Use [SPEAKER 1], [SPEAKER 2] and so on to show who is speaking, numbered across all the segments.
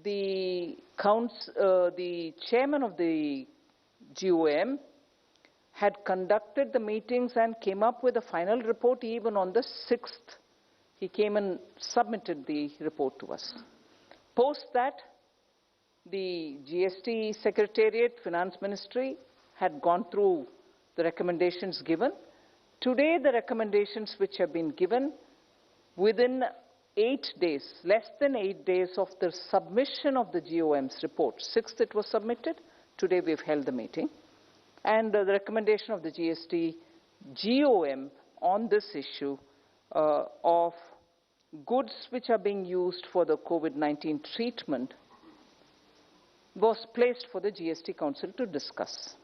[SPEAKER 1] the chairman of the GOM had conducted the meetings and came up with a final report even on the 6th. He came and submitted the report to us. Post that, the GST Secretariat, Finance Ministry had gone through the recommendations given. Today, the recommendations which have been given within 8 days, less than 8 days of the submission of the GOM's report. 6th it was submitted. Today we've held the meeting. And the recommendation of the GST GOM on this issue of goods which are being used for the COVID-19 treatment was placed for the GST Council to discuss.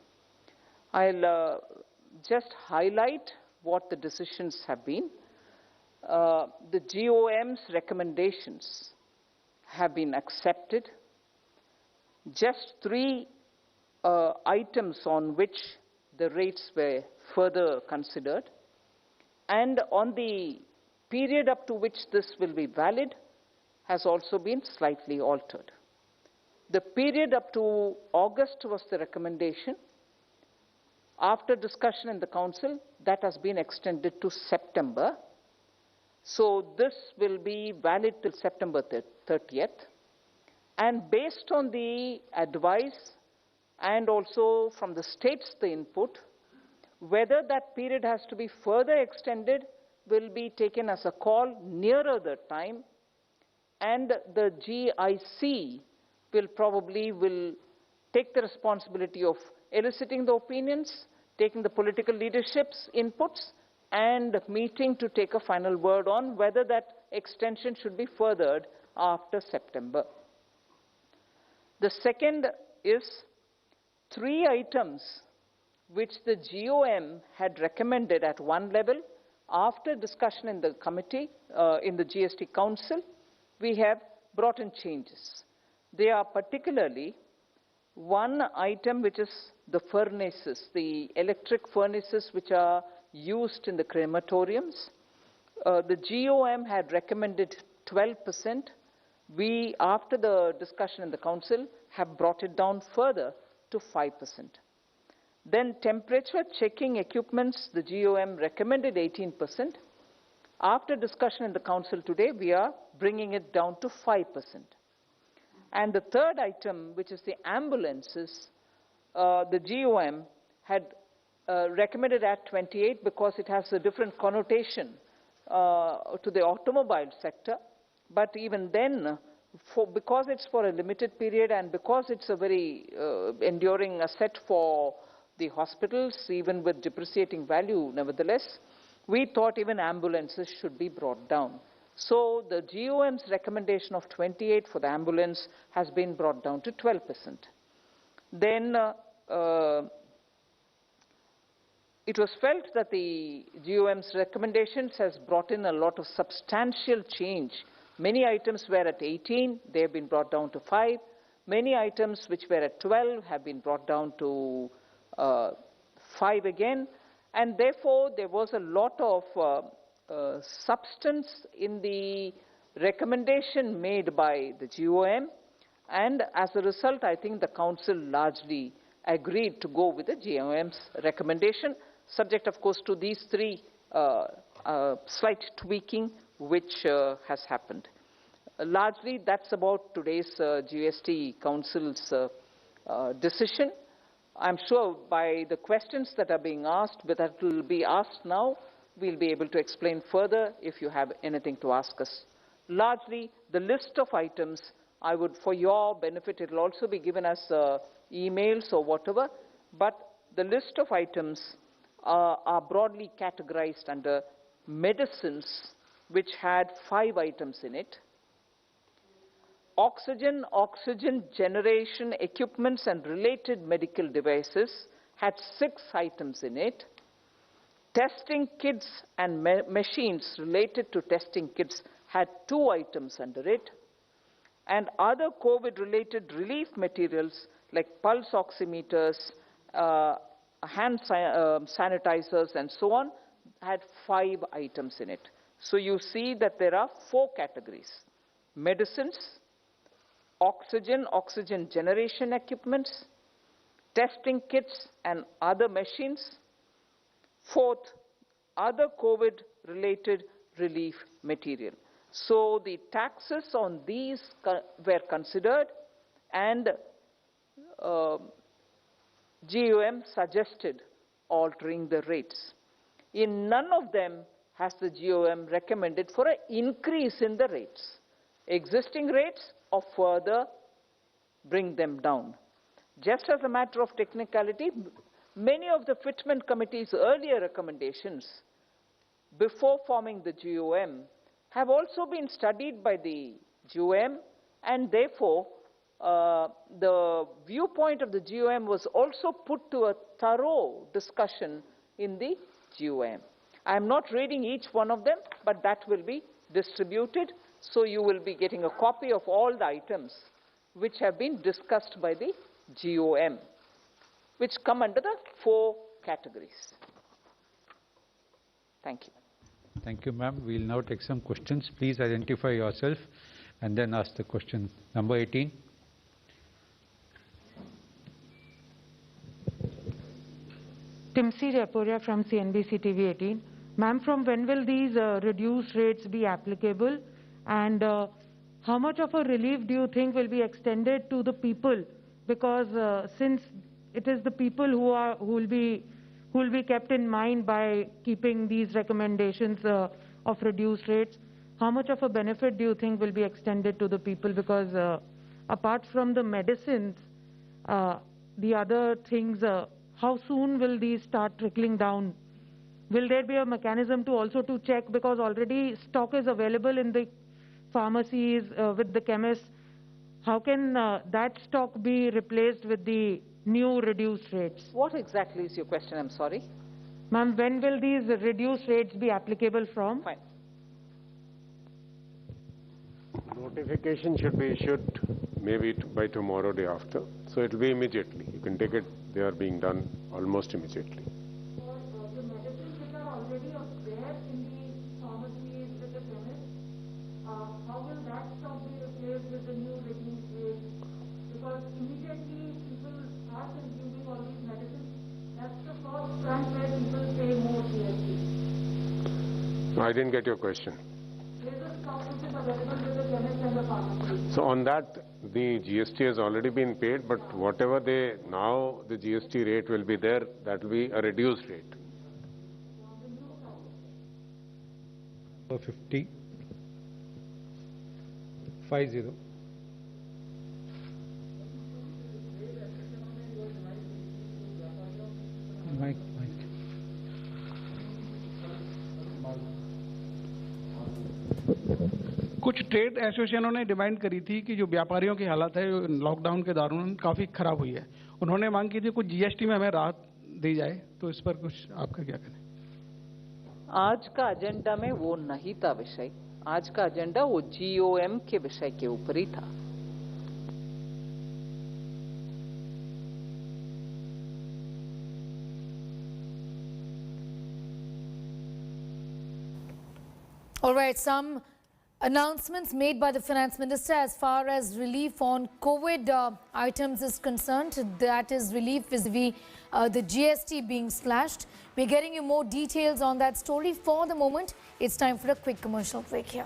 [SPEAKER 1] I'll just highlight what the decisions have been. The GOM's recommendations have been accepted. Just 3 items on which the rates were further considered, and on the period up to which this will be valid has also been slightly altered. The period up to August was the recommendation. After discussion in the Council, that has been extended to September. So this will be valid till September 30th. And based on the advice and also from the states, the input, whether that period has to be further extended will be taken as a call nearer the time, and the GIC will probably take the responsibility of eliciting the opinions, taking the political leadership's inputs, and meeting to take a final word on whether that extension should be furthered after September. The second is 3 items which the GOM had recommended at one level. After discussion in the committee, in the GST Council, we have brought in changes. They are particularly one item which is the furnaces, the electric furnaces which are used in the crematoriums. The GOM had recommended 12%. We, after the discussion in the Council, have brought it down further to 5%. Then temperature checking equipments, the GOM recommended 18%. After discussion in the Council today, we are bringing it down to 5%. And the third item, which is the ambulances, the GOM had recommended at 28 because it has a different connotation to the automobile sector. But even then, because it's for a limited period and because it's a very enduring asset for the hospitals, even with depreciating value, nevertheless, we thought even ambulances should be brought down. So the GOM's recommendation of 28 for the ambulance has been brought down to 12%. Then it was felt that the GOM's recommendations has brought in a lot of substantial change. Many items were at 18, they have been brought down to 5. Many items which were at 12 have been brought down to 5 again. And therefore, there was a lot of substance in the recommendation made by the GOM. And as a result, I think the Council largely agreed to go with the GOM's recommendation, subject, of course, to these 3 slight tweaking which has happened. Largely, that's about today's GST Council's decision. I'm sure by the questions that are being asked, but that will be asked now, we'll be able to explain further if you have anything to ask us. Largely, the list of items, I would, for your benefit, it will also be given as emails or whatever, but the list of items are broadly categorized under medicines, which had 5 items in it. Oxygen generation equipments and related medical devices had 6 items in it. Testing kits and machines related to testing kits had 2 items under it. And other COVID-related relief materials like pulse oximeters, hand sanitizers, and so on, had 5 items in it. So you see that there are 4 categories: medicines, oxygen generation equipments, testing kits and other machines. Fourth, other COVID-related relief material. So the taxes on these were considered, and GUM suggested altering the rates. In none of them has the GUM recommended for an increase in the rates. Existing rates or further bring them down. Just as a matter of technicality, many of the Fitment Committee's earlier recommendations before forming the GUM have also been studied by the GUM, and therefore the viewpoint of the GUM was also put to a thorough discussion in the GUM. I am not reading each one of them, but that will be distributed, so you will be getting a copy of all the items which have been discussed by the GUM, which come under the 4 categories. Thank you.
[SPEAKER 2] Thank you, ma'am. We will now take some questions. Please identify yourself and then ask the question. Number 18.
[SPEAKER 3] Timsi Reporia from CNBC TV 18. Ma'am, from when will these reduced rates be applicable, and how much of a relief do you think will be extended to the people? Because since it is the people who will be kept in mind by keeping these recommendations of reduced rates, how much of a benefit do you think will be extended to the people? Because apart from the medicines, the other things, how soon will these start trickling down? Will there be a mechanism to also to check, because already stock is available in the pharmacies with the chemists? How can that stock be replaced with the new reduced rates?
[SPEAKER 1] What exactly is your question? I'm sorry.
[SPEAKER 3] Ma'am, when will these reduced rates be applicable from?
[SPEAKER 1] Fine.
[SPEAKER 4] Notification should be issued maybe by tomorrow, day after. So it will be immediately. You can take it, they are being done almost immediately.
[SPEAKER 3] The medicines which are already there in the pharmacies with the chemists, how will that stock be replaced with the new reduced rates? Because immediately people are consuming all these medicines. That's the first front where people pay more GST.
[SPEAKER 4] No, I didn't get your question.
[SPEAKER 3] There is a stock which is available with the chemists and the pharmacies.
[SPEAKER 4] So on that, the GST has already been paid, but whatever now the GST rate will be there, that will be a reduced rate.
[SPEAKER 2] Number 50. 50. Mike.
[SPEAKER 5] कुछ trade एसोसिएशनों ने demand करी थी कि जो व्यापारियों की हालत है लॉकडाउन के दौरान काफ़ी खराब हुई है, उन्होंने मांग की थी कुछ जीएसटी में हमें राहत दी जाए, तो इस पर कुछ आपका क्या कहना है?
[SPEAKER 1] आज का एजेंडा में वो नहीं था विषय, आज का एजेंडा वो GOM के विषय के ऊपर ही था.
[SPEAKER 6] All right, some announcements made by the Finance Minister as far as relief on COVID items is concerned. That is relief vis-a-vis the GST being slashed. We're getting you more details on that story. For the moment, it's time for a quick commercial break here.